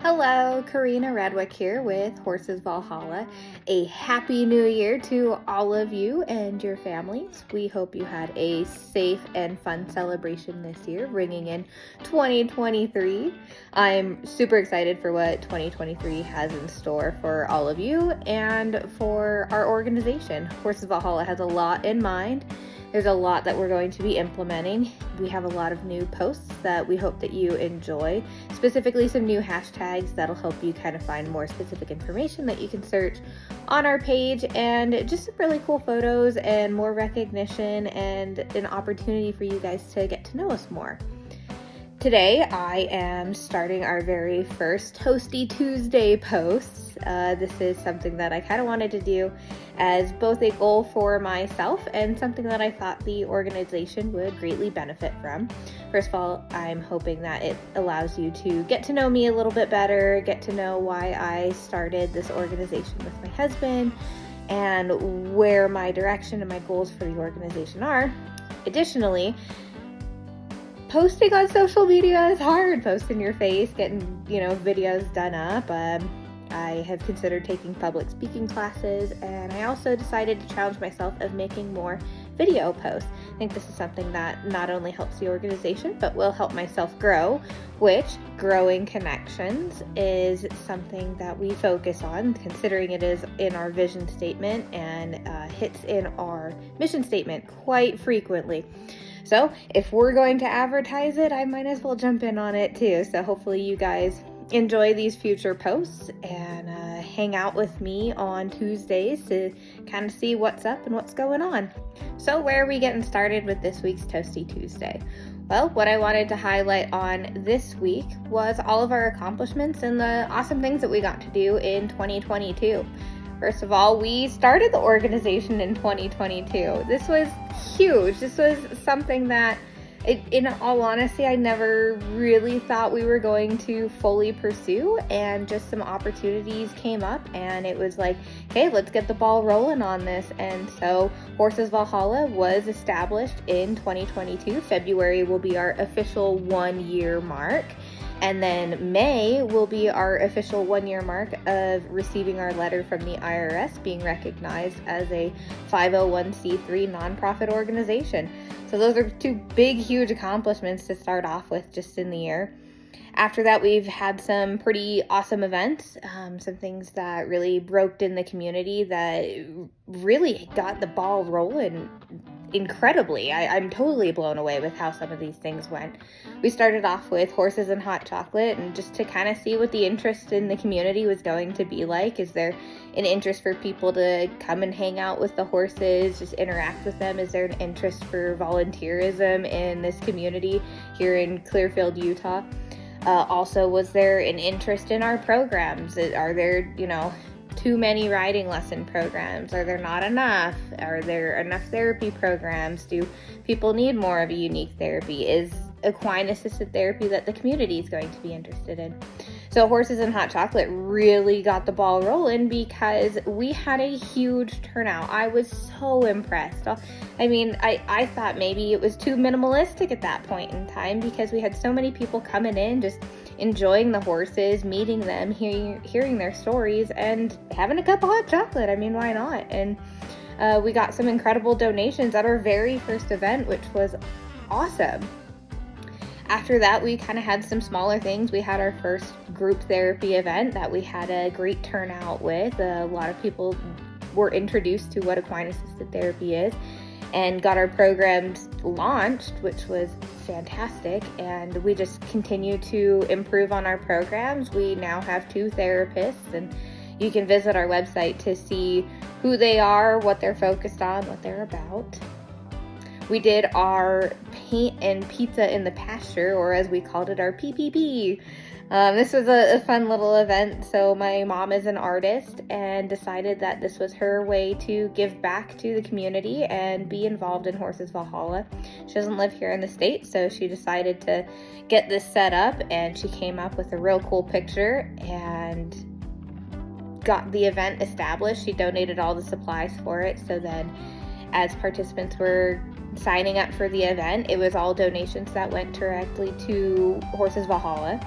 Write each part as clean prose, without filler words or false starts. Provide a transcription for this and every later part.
Hello, Karina Radwick here with Horses Valhalla. A happy new year to all of you and your families. We hope you had a safe and fun celebration this year, bringing in 2023. I'm super excited for what 2023 has in store for all of you and for our organization. Horses Valhalla has a lot in mind. There's a lot that we're going to be implementing. We have a lot of new posts that we hope that you enjoy, specifically some new hashtags that'll help you kind of find more specific information that you can search on our page, and just some really cool photos and more recognition and an opportunity for you guys to get to know us more. Today, I am starting our very first Toasty Tuesday posts. This is something that I kind of wanted to do as both a goal for myself and something that I thought the organization would greatly benefit from. First of all, I'm hoping that it allows you to get to know me a little bit better, get to know why I started this organization with my husband, and where my direction and my goals for the organization are. Additionally, posting on social media is hard. Posting your face, getting, videos done up. I have considered taking public speaking classes, and I also decided to challenge myself of making more video posts. I think this is something that not only helps the organization, but will help myself grow, which growing connections is something that we focus on, considering it is in our vision statement and hits in our mission statement quite frequently. So if we're going to advertise it, I might as well jump in on it too. So hopefully you guys enjoy these future posts and hang out with me on Tuesdays to kind of see what's up and what's going on. So where are we getting started with this week's Toasty Tuesday? Well, what I wanted to highlight on this week was all of our accomplishments and the awesome things that we got to do in 2022. First of all, we started the organization in 2022. This was huge. This was something that, in all honesty, I never really thought we were going to fully pursue, and just some opportunities came up, and it was like, hey, let's get the ball rolling on this. And so Horses Valhalla was established in 2022. February will be our official 1-year mark. And then May will be our official 1-year mark of receiving our letter from the IRS, being recognized as a 501c3 nonprofit organization. So those are two big, huge accomplishments to start off with just in the year. After that, we've had some pretty awesome events, some things that really broke in the community that really got the ball rolling incredibly. I'm totally blown away with how some of these things went. We started off with horses and hot chocolate, and just to kind of see what the interest in the community was going to be like. Is there an interest for people to come and hang out with the horses, just interact with them? Is there an interest for volunteerism in this community here in Clearfield, Utah? Also, was there an interest in our programs? Are there, too many riding lesson programs? Are there not enough? Are there enough therapy programs? Do people need more of a unique therapy? Is equine assisted therapy that the community is going to be interested in? So Horses and Hot Chocolate really got the ball rolling because we had a huge turnout. I was so impressed. I thought maybe it was too minimalistic at that point in time, because we had so many people coming in, just enjoying the horses, meeting them, hearing their stories, and having a cup of hot chocolate. Why not? And we got some incredible donations at our very first event, which was awesome. After that, we kind of had some smaller things. We had our first group therapy event that we had a great turnout with. A lot of people were introduced to what equine assisted therapy is and got our programs launched, which was fantastic. And we just continue to improve on our programs. We now have 2 therapists, and you can visit our website to see who they are, what they're focused on, what they're about. We did our paint and pizza in the pasture, or as we called it, our PPP. This was a fun little event. So my mom is an artist and decided that this was her way to give back to the community and be involved in Horses Valhalla. She doesn't live here in the States, so she decided to get this set up, and she came up with a real cool picture and got the event established. She donated all the supplies for it. So then as participants were signing up for the event, it was all donations that went directly to Horses Valhalla.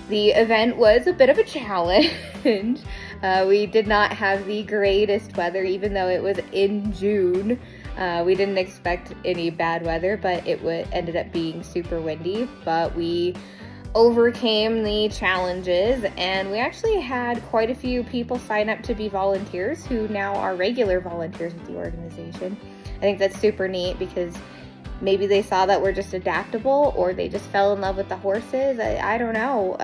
The event was a bit of a challenge. We did not have the greatest weather, even though it was in June. We didn't expect any bad weather, but it ended up being super windy. But we overcame the challenges, and we actually had quite a few people sign up to be volunteers who now are regular volunteers with the organization. I think that's super neat because maybe they saw that we're just adaptable, or they just fell in love with the horses. I don't know.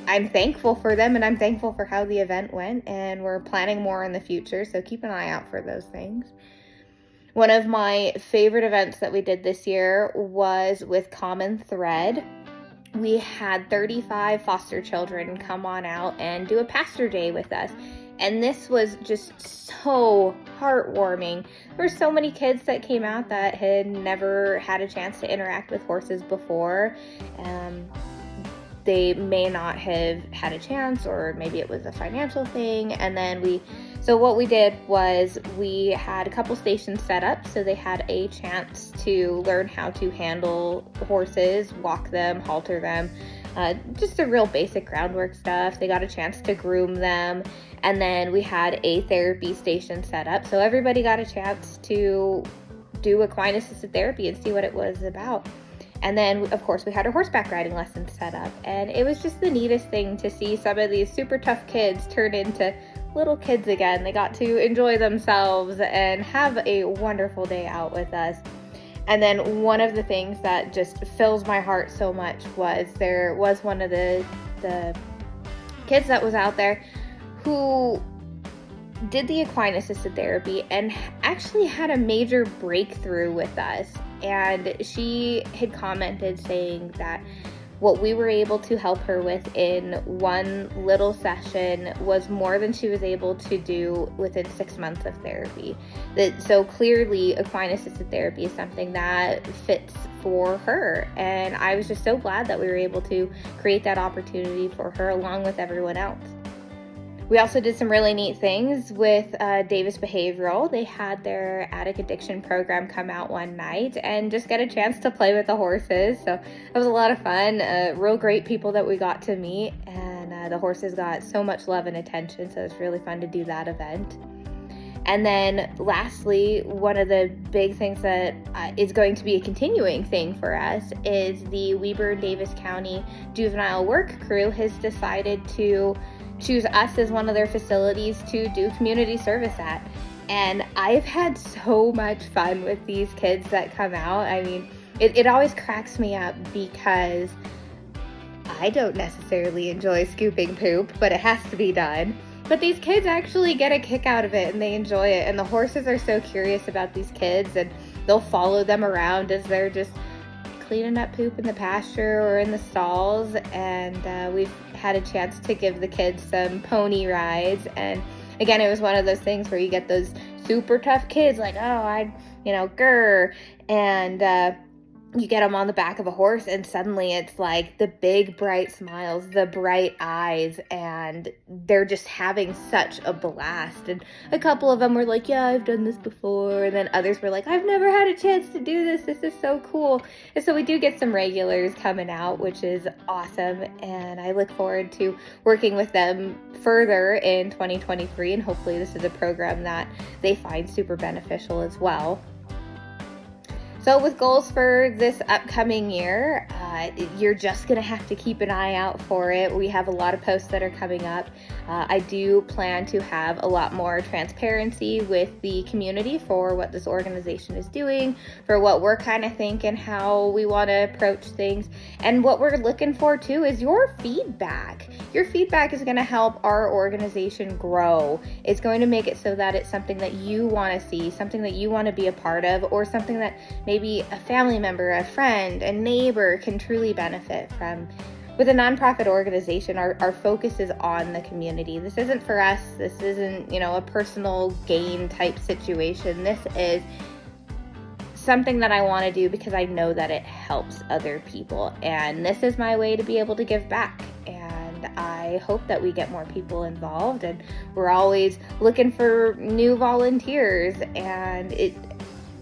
I'm thankful for them, and I'm thankful for how the event went, and we're planning more in the future, so keep an eye out for those things. One of my favorite events that we did this year was with Common Thread. We had 35 foster children come on out and do a pasture day with us. And this was just so heartwarming. There were so many kids that came out that had never had a chance to interact with horses before. They may not have had a chance, or maybe it was a financial thing. And then so what we did was we had a couple stations set up so they had a chance to learn how to handle horses, walk them, halter them, just the real basic groundwork stuff. They got a chance to groom them. And then we had a therapy station set up. So everybody got a chance to do equine-assisted therapy and see what it was about. And then, of course, we had our horseback riding lessons set up. And it was just the neatest thing to see some of these super tough kids turn into little kids again. They got to enjoy themselves and have a wonderful day out with us. And then one of the things that just fills my heart so much was there was one of the kids that was out there who did the equine-assisted therapy and actually had a major breakthrough with us. And she had commented saying that what we were able to help her with in one little session was more than she was able to do within 6 months of therapy. So clearly, equine-assisted therapy is something that fits for her. And I was just so glad that we were able to create that opportunity for her along with everyone else. We also did some really neat things with Davis Behavioral. They had their addict addiction program come out one night and just get a chance to play with the horses. So it was a lot of fun. Real great people that we got to meet, and the horses got so much love and attention. So it was really fun to do that event. And then lastly, one of the big things that is going to be a continuing thing for us is the Weber and Davis County Juvenile Work Crew has decided to choose us as one of their facilities to do community service at. And I've had so much fun with these kids that come out. I mean, it always cracks me up because I don't necessarily enjoy scooping poop, but it has to be done. But these kids actually get a kick out of it and they enjoy it. And the horses are so curious about these kids, and they'll follow them around as they're just cleaning up poop in the pasture or in the stalls. And we've had a chance to give the kids some pony rides. And again, it was one of those things where you get those super tough kids like, grr. And you get them on the back of a horse, and suddenly it's like the big bright smiles, the bright eyes, and they're just having such a blast. And a couple of them were like, yeah, I've done this before. And then others were like, I've never had a chance to do this. This is so cool. And so we do get some regulars coming out, which is awesome. And I look forward to working with them further in 2023. And hopefully this is a program that they find super beneficial as well. So with goals for this upcoming year, you're just going to have to keep an eye out for it. We have a lot of posts that are coming up. I do plan to have a lot more transparency with the community for what this organization is doing, for what we're kind of thinking, how we want to approach things. And what we're looking for too is your feedback. Your feedback is going to help our organization grow. It's going to make it so that it's something that you want to see, something that you want to be a part of, or something that maybe a family member, a friend, a neighbor can truly benefit from. With a nonprofit organization, our focus is on the community. This isn't for us. This isn't, a personal gain type situation. This is something that I want to do because I know that it helps other people. And this is my way to be able to give back. And I hope that we get more people involved. And we're always looking for new volunteers. And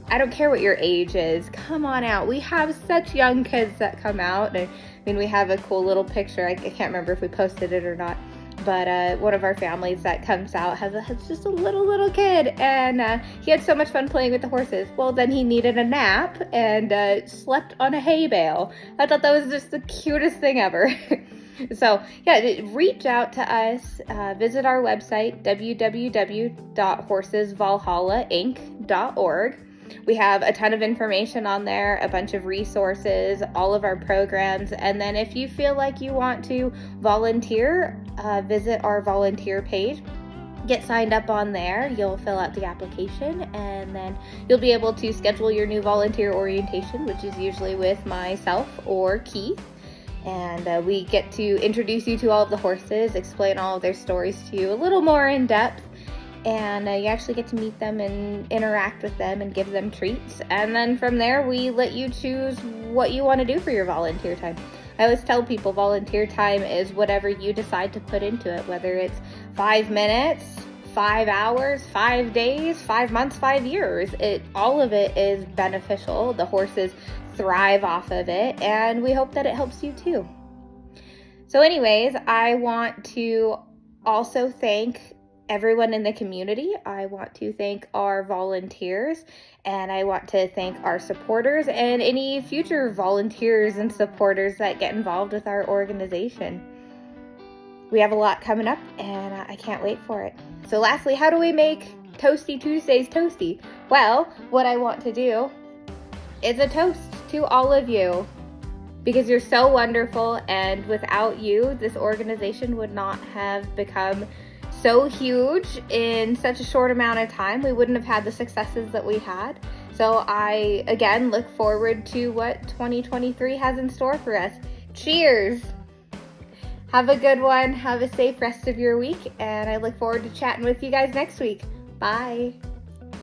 I don't care what your age is. Come on out. We have such young kids that come out, and mean, we have a cool little picture. I can't remember if we posted it or not, but one of our families that comes out has just a little kid, and he had so much fun playing with the horses. Well, then he needed a nap and slept on a hay bale. I thought that was just the cutest thing ever. So yeah, reach out to us, visit our website, www.horsesvalhallainc.org. We have a ton of information on there, a bunch of resources, all of our programs, and then if you feel like you want to volunteer, visit our volunteer page. Get signed up on there. You'll fill out the application, and then you'll be able to schedule your new volunteer orientation, which is usually with myself or Keith. And we get to introduce you to all of the horses, explain all of their stories to you a little more in depth, and you actually get to meet them and interact with them and give them treats. And then from there, we let you choose what you want to do for your volunteer time. I always tell people volunteer time is whatever you decide to put into it, whether it's 5 minutes, 5 hours, 5 days, 5 months, 5 years. All of it is beneficial. The horses thrive off of it, and we hope that it helps you too. So anyways, I want to also thank everyone in the community. I want to thank our volunteers, and I want to thank our supporters and any future volunteers and supporters that get involved with our organization. We have a lot coming up, and I can't wait for it. So lastly, how do we make Toasty Tuesdays toasty? Well, what I want to do is a toast to all of you, because you're so wonderful, and without you, this organization would not have become so huge in such a short amount of time. We wouldn't have had the successes that we had. So I, again, look forward to what 2023 has in store for us. Cheers! Have a good one. Have a safe rest of your week, and I look forward to chatting with you guys next week. Bye!